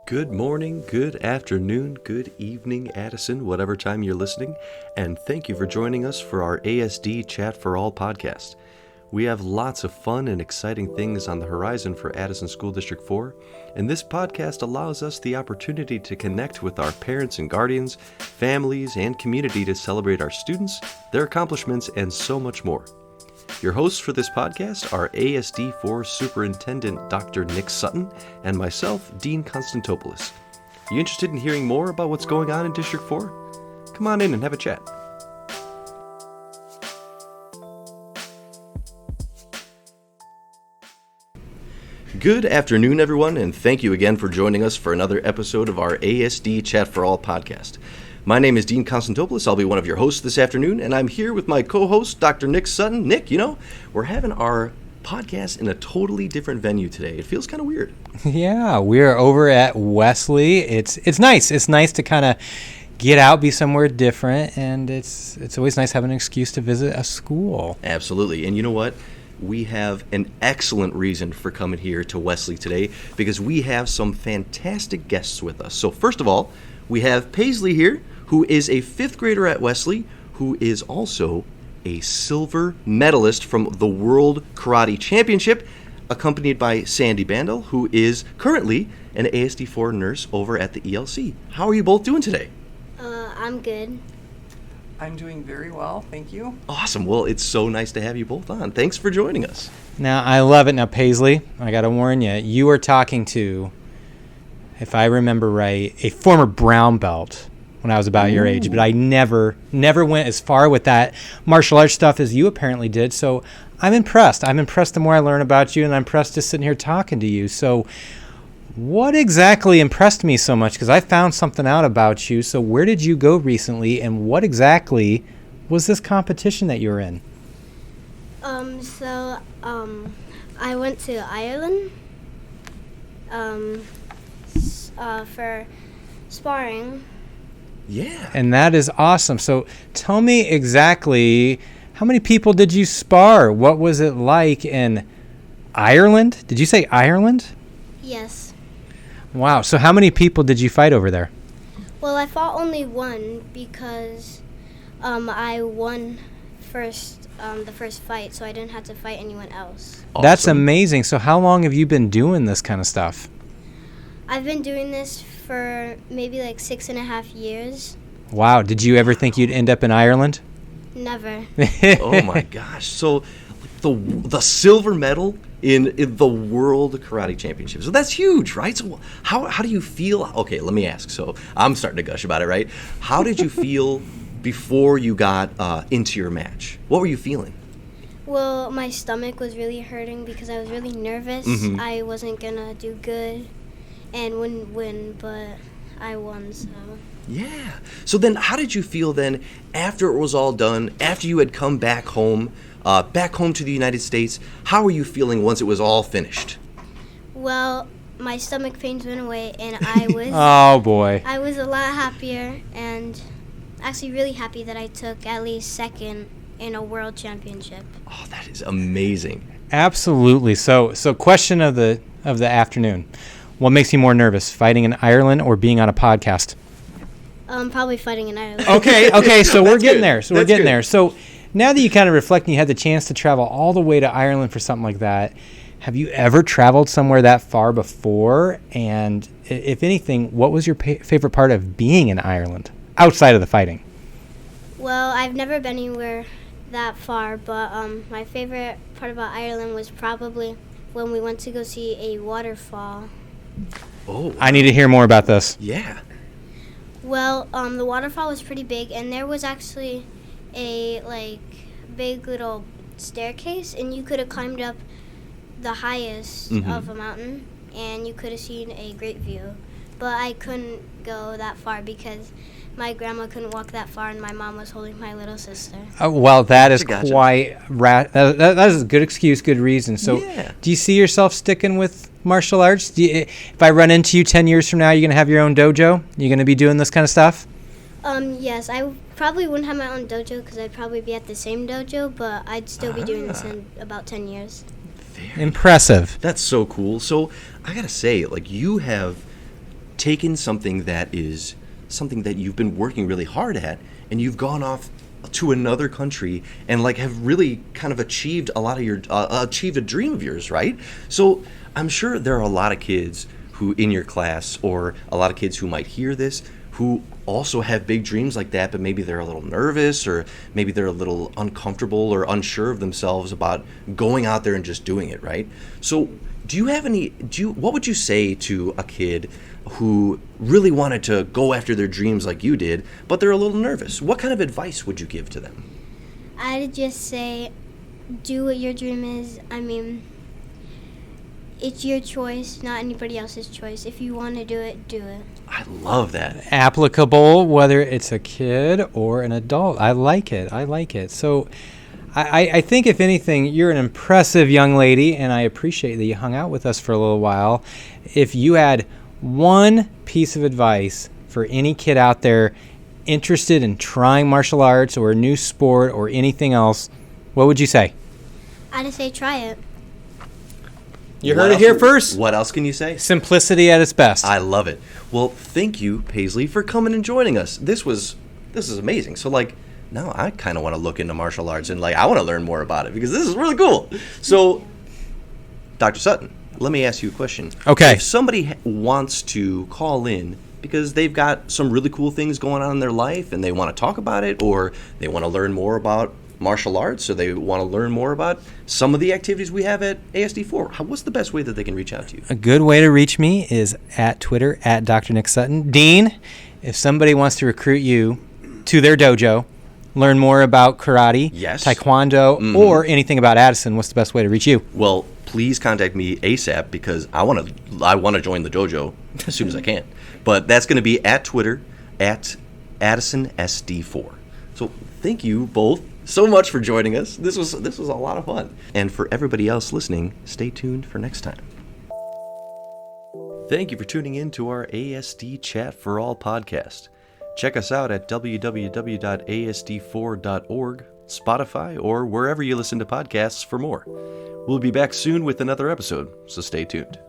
Good morning, good afternoon, good evening, Addison, whatever time you're listening, and thank you for joining us for our ASD Chat for All podcast. We have lots of fun and exciting things on the horizon for Addison School District 4, and this podcast allows us the opportunity to connect with our parents and guardians, families, and community to celebrate our students, their accomplishments, and so much more. Your hosts for this podcast are ASD4 Superintendent Dr. Nick Sutton and myself, Dean Constantopoulos. You interested in hearing more about what's going on in District 4? Come on in and have a chat. Good afternoon, everyone, and thank you again for joining us for another episode of our ASD Chat for All podcast. My name is Dean Constantopoulos. I'll be one of your hosts this afternoon, and I'm here with my co-host, Dr. Nick Sutton. Nick, we're having our podcast in a totally different venue today. It feels kind of weird. Yeah, we're over at Wesley. It's nice. It's nice to kind of get out, be somewhere different, and it's always nice having an excuse to visit a school. Absolutely. And you know what? We have an excellent reason for coming here to Wesley today because we have some fantastic guests with us. So first of all, we have Paisley here, who is a fifth grader at Wesley, who is also a silver medalist from the World Karate Championship, accompanied by Sandy Bandel, who is currently an ASD4 nurse over at the ELC. How are you both doing today? I'm good. I'm doing very well, thank you. Awesome. Well, it's so nice to have you both on. Thanks for joining us. Now, I love it. Now, Paisley, I got to warn you, you are talking to, if I remember right, a former brown belt when I was about your age, but I never went as far with that martial arts stuff as you apparently did. So I'm impressed. I'm impressed the more I learn about you, and I'm impressed just sitting here talking to you. So what exactly impressed me so much? Because I found something out about you. So where did you go recently, and what exactly was this competition that you were in? I went to Ireland for sparring. Yeah. And that is awesome. So tell me exactly, how many people did you spar? What was it like in Ireland? Did you say Ireland? Yes. Wow. So how many people did you fight over there? Well, I fought only one because I won the first fight, so I didn't have to fight anyone else. Awesome. That's amazing. So how long have you been doing this kind of stuff? I've been doing this for maybe like 6.5 years. Wow. Did you ever think you'd end up in Ireland? Never. Oh my gosh. So the silver medal in the World Karate Championship. So that's huge, right? So how do you feel? Okay, let me ask. So I'm starting to gush about it, right? How did you feel before you got into your match? What were you feeling? Well, my stomach was really hurting because I was really nervous. Mm-hmm. I wasn't gonna do good and wouldn't win, but I won, so. Yeah. So then how did you feel then after it was all done, after you had come back home to the United States? How were you feeling once it was all finished? Well, my stomach pains went away, and I was Oh, boy. I was a lot happier, and actually really happy that I took at least second in a world championship. Oh, that is amazing. Absolutely. So question of the afternoon. What makes you more nervous, fighting in Ireland or being on a podcast? Probably fighting in Ireland. Okay, so we're getting good. there. So That's we're getting good. there. So now that you kind of reflect and you had the chance to travel all the way to Ireland for something like that, have you ever traveled somewhere that far before? And if anything, what was your favorite part of being in Ireland outside of the fighting? Well, I've never been anywhere that far, but my favorite part about Ireland was probably when we went to go see a waterfall. Oh. I need to hear more about this. Yeah. Well, the waterfall was pretty big, and there was actually a big little staircase, and you could have climbed up the highest of a mountain, and you could have seen a great view. But I couldn't go that far because my grandma couldn't walk that far, and my mom was holding my little sister. Well, that is Gotcha. quite that is a good excuse, good reason. So, Yeah. do you see yourself sticking with martial arts? If I run into you 10 years from now, you're going to have your own dojo? You're going to be doing this kind of stuff? Yes, I probably wouldn't have my own dojo because I'd probably be at the same dojo, but I'd still be doing this in about 10 years. Impressive. That's so cool. So I gotta say, like, you have taken something that is something that you've been working really hard at, and you've gone off to another country and like have really kind of achieved a lot of your achieved a dream of yours, right? So I'm sure there are a lot of kids who in your class, or a lot of kids who might hear this, who also have big dreams like that, but maybe they're a little nervous, or maybe they're a little uncomfortable or unsure of themselves about going out there and just doing it, right? So what would you say to a kid who really wanted to go after their dreams like you did, but they're a little nervous? What kind of advice would you give to them? I'd just say, do what your dream is. I mean, it's your choice, not anybody else's choice. If you want to do it, do it. I love that. Applicable, whether it's a kid or an adult. I like it. So I think, if anything, you're an impressive young lady, and I appreciate that you hung out with us for a little while. If you had one piece of advice for any kid out there interested in trying martial arts or a new sport or anything else, what would you say? I'd say try it. You heard it here first. What else can you say? Simplicity at its best. I love it. Well, thank you, Paisley, for coming and joining us. This is amazing. So, like, now I kind of want to look into martial arts, and like I want to learn more about it because this is really cool. So, Dr. Sutton, let me ask you a question. Okay. If somebody wants to call in because they've got some really cool things going on in their life and they want to talk about it, or they want to learn more about martial arts, or they want to learn more about some of the activities we have at ASD4, what's the best way that they can reach out to you? A good way to reach me is at Twitter, at Dr. Nick Sutton. Dean, if somebody wants to recruit you to their dojo, learn more about karate, yes, taekwondo, or anything about Addison, what's the best way to reach you? Well, please contact me ASAP because I want to join the dojo as soon as I can. But that's going to be at Twitter, at AddisonSD4. So thank you both so much for joining us. This was a lot of fun. And for everybody else listening, stay tuned for next time. Thank you for tuning in to our ASD Chat for All podcast. Check us out at www.asd4.org, Spotify, or wherever you listen to podcasts for more. We'll be back soon with another episode, so stay tuned.